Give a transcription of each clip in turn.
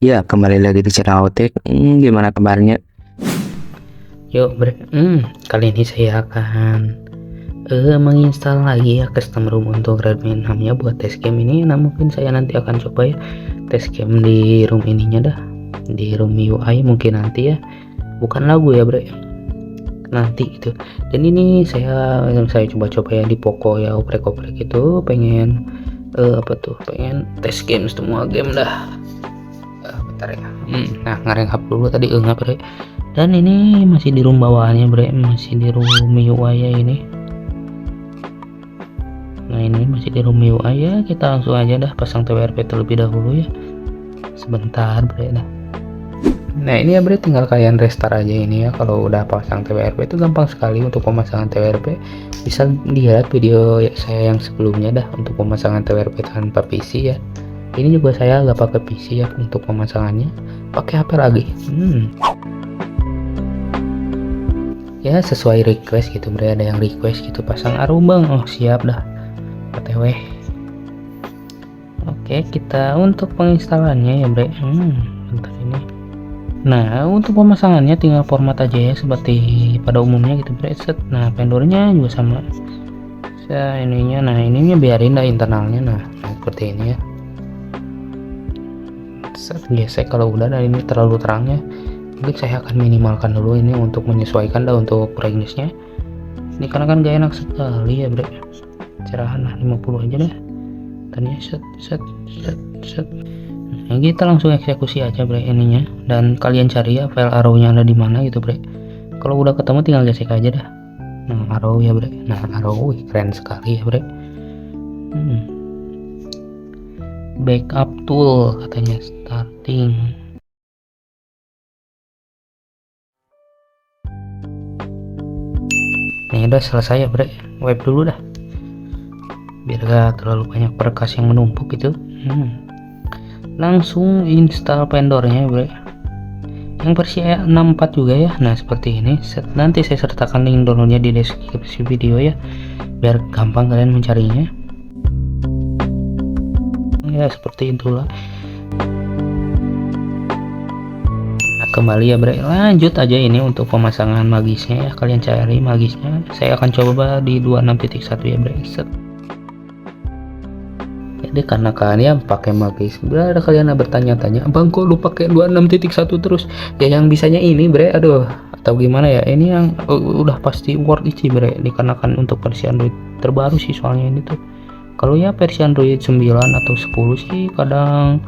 Ya, kembali lagi di channel Autek. Gimana kabarnya? Yuk bre, kali ini saya akan menginstal lagi ya custom ROM untuk Redmi 6 ya buat test game ini. Nah mungkin saya nanti akan coba ya test game di ROM ininya dah, di ROM UI mungkin nanti ya, bukan lagu ya bre, nanti gitu. Dan ini saya coba-coba ya di Poco ya, oprek-oprek itu pengen pengen test game semua game dah. Bentar ya. Nah ngarengap dulu tadi bre. Dan ini masih di room bawahannya bre, masih di room UI ya ini. Nah ini masih di room UI ya, kita langsung aja dah pasang TWRP terlebih dahulu ya. Sebentar bre dah. Nah ini ya bre, tinggal kalian restart aja ini ya. Kalau udah pasang TWRP itu gampang sekali untuk pemasangan TWRP. Bisa lihat video saya yang sebelumnya dah untuk pemasangan TWRP tanpa PC ya. Ini juga saya nggak pakai PC ya untuk pemasangannya, pakai HP lagi. Ya sesuai request gitu bre, ada yang request gitu pasang arum bang, oh siap dah, OTW. Oke, kita untuk penginstalannya ya bre, bentar ini. Nah untuk pemasangannya tinggal format aja ya seperti pada umumnya gitu bre, set. Nah vendornya juga sama. Ininya, nah ininya biarin dah internalnya, nah seperti ini ya. Set, gesek kalau udah, dan ini terlalu terangnya. Mungkin saya akan minimalkan dulu ini untuk menyesuaikan dah untuk brightnessnya. Ini karena kan gak enak sekali ya bre, cerahan lah 50 aja dah. Dan ya set. Nah, kita langsung eksekusi aja bre ininya, dan kalian cari ya file arrow-nya ada di mana gitu bre. Kalau udah ketemu tinggal gesek aja dah. Nah arrow ya bre, nah arrow keren sekali ya bre. Backup tool katanya, starting. Ini udah selesai ya bre, wipe dulu dah biar gak terlalu banyak berkas yang menumpuk gitu. Langsung install vendornya bre, yang versi 64 juga ya. Nah seperti ini, nanti saya sertakan link downloadnya di deskripsi video ya, biar gampang kalian mencarinya ya, seperti itulah. Kembali ya bre, lanjut aja ini untuk pemasangan magisnya ya, kalian cari magisnya. Saya akan coba di 26.1 ya bre, set. Jadi karena kalian pakai magis, ada kalian bertanya-tanya, bang kok lu pakai 26.1 terus ya, yang bisanya ini bre, aduh, atau gimana ya, ini yang udah pasti worth it sih bre, dikarenakan untuk versi Android terbaru sih soalnya ini tuh. Kalau ya versi Android 9 atau 10 sih kadang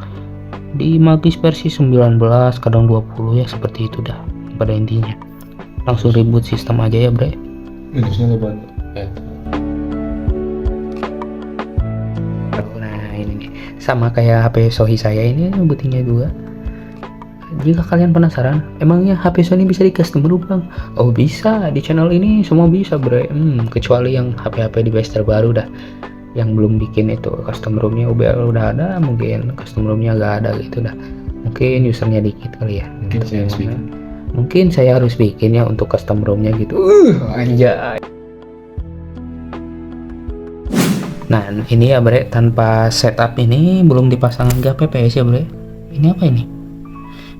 di magis versi 19, kadang 20 ya, seperti itu dah pada intinya. Langsung reboot sistem aja ya bre. Nah ini nih, sama kayak HP Sohi saya ini bootingnya juga. Jika kalian penasaran, emangnya HP Sony bisa di custom ROM bang? Oh bisa, di channel ini semua bisa bre, kecuali yang HP-HP di base terbaru dah, yang belum bikin itu custom ROM-nya udah ada, mungkin custom ROM-nya gak ada gitu dah, mungkin usernya dikit kali ya. Mungkin saya harus bikin ya untuk custom ROM-nya gitu. Anjay. Nah ini ya bre, tanpa setup ini belum dipasang GPPS ya bre. Ini apa ini?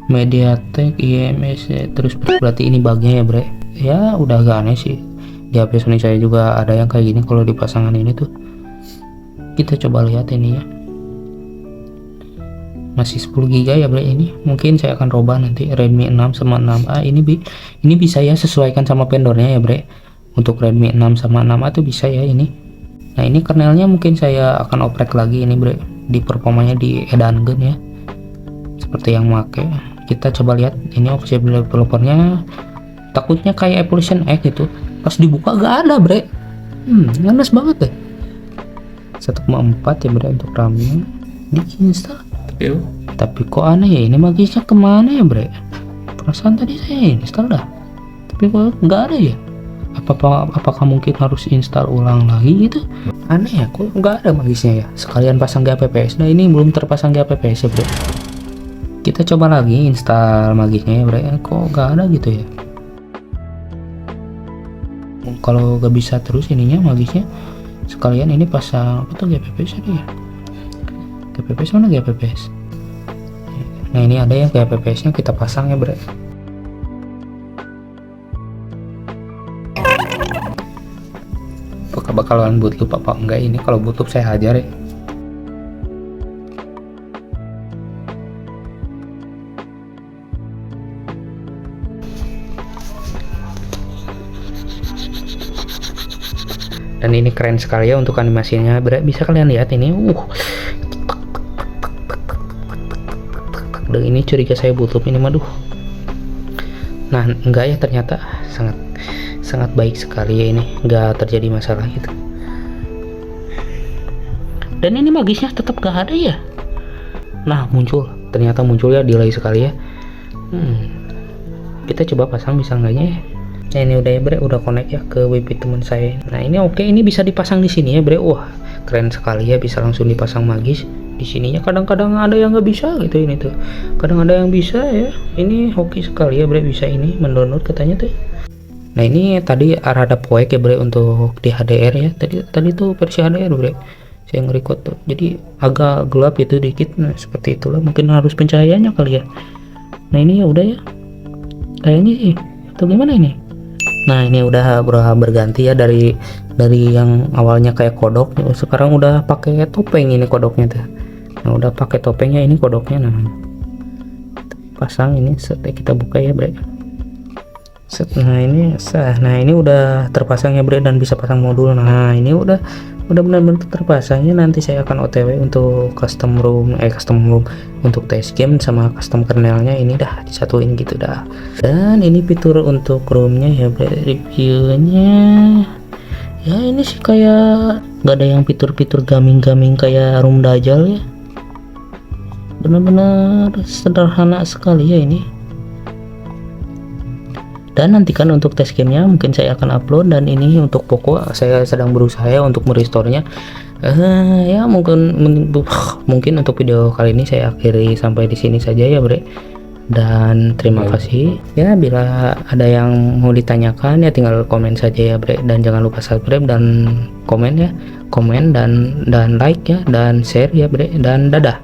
MediaTek IMS ya. Terus berarti ini bugnya ya bre. Ya udah agak aneh sih, di HP Sony saya juga ada yang kayak gini kalau dipasangan ini tuh. Kita coba lihat ini ya, masih 10 GB ya bre ini. Mungkin saya akan robah nanti Redmi 6 sama 6A ini bisa ya, sesuaikan sama vendornya ya bre. Untuk Redmi 6 sama 6A tuh bisa ya ini. Nah ini kernelnya mungkin saya akan oprek lagi ini bre, di performanya di edangen ya, seperti yang make. Kita coba lihat ini opsi developernya, takutnya kayak Evolution X gitu, pas dibuka gak ada bre. Nganes banget deh. 1,4 ya bre untuk RAM-nya, diinstal. Tapi kok aneh ya, ini magisnya kemana ya bre? Perasaan tadi saya install dah, tapi kok nggak ada ya. Apakah mungkin harus install ulang lagi gitu? Aneh ya, kok nggak ada magisnya ya. Sekalian pasang GPPS. Nah ini belum terpasang GPPS ya bre. Kita coba lagi install magisnya ya bre, kok nggak ada gitu ya. Kalau nggak bisa terus ininya magisnya, sekalian ini pasang apa tuh GPPS tadi ya. GPPS mana GPPS? Nah ini ada yang kayak PPS nya kita pasang ya bre. Apakah bakalan bootloop apa enggak ini? Kalau bootloop saya hajar ya. Dan ini keren sekali ya untuk animasinya, bisa kalian lihat ini. Dan ini curiga saya bootloop ini, maduh. Nah enggak ya, ternyata sangat baik sekali ya, ini enggak terjadi masalah gitu. Dan ini magisnya tetap gak ada ya. Nah ternyata muncul ya, delay sekali ya. Kita coba pasang bisa enggaknya ya. Nah ini udah ya bre, udah connect ya ke WiFi teman saya. Nah ini oke, ini bisa dipasang di sini ya bre. Wah keren sekali ya, bisa langsung dipasang magis di sininya. Kadang-kadang ada yang nggak bisa gitu, ini tuh kadang ada yang bisa ya. Ini hoki sekali ya bre, bisa ini mendownload katanya tuh. Nah ini tadi rada poek ya bre untuk di HDR ya. Tadi tuh versi HDR bre, saya nge-record tuh jadi agak gelap itu dikit. Nah seperti itulah, mungkin harus pencahayaannya kali ya. Nah ini ya udah ya kayaknya sih, atau gimana ini? Nah ini udah berganti ya dari yang awalnya kayak kodok, sekarang udah pakai topeng ini kodoknya tuh. Nah udah pakai topengnya ini kodoknya. Nah pasang ini, kita buka ya bre. Nah ini udah terpasang ya bre, dan bisa pasang modul. Nah ini udah benar-benar terpasangnya. Nanti saya akan OTW untuk custom room untuk test game sama custom kernelnya, ini dah disatuin gitu dah. Dan ini fitur untuk roomnya ya bre, reviewnya ya ini sih kayak gak ada yang fitur-fitur gaming kayak room Dajjal ya, benar-benar sederhana sekali ya ini. Dan nantikan untuk test gamenya mungkin saya akan upload. Dan ini untuk Poco saya sedang berusaha untuk merestorenya. Ya mungkin untuk video kali ini saya akhiri sampai di sini saja ya bre. Dan terima kasih ya, bila ada yang mau ditanyakan ya tinggal komen saja ya bre. Dan jangan lupa subscribe dan komen ya, komen dan like ya, dan share ya bre. Dan dadah.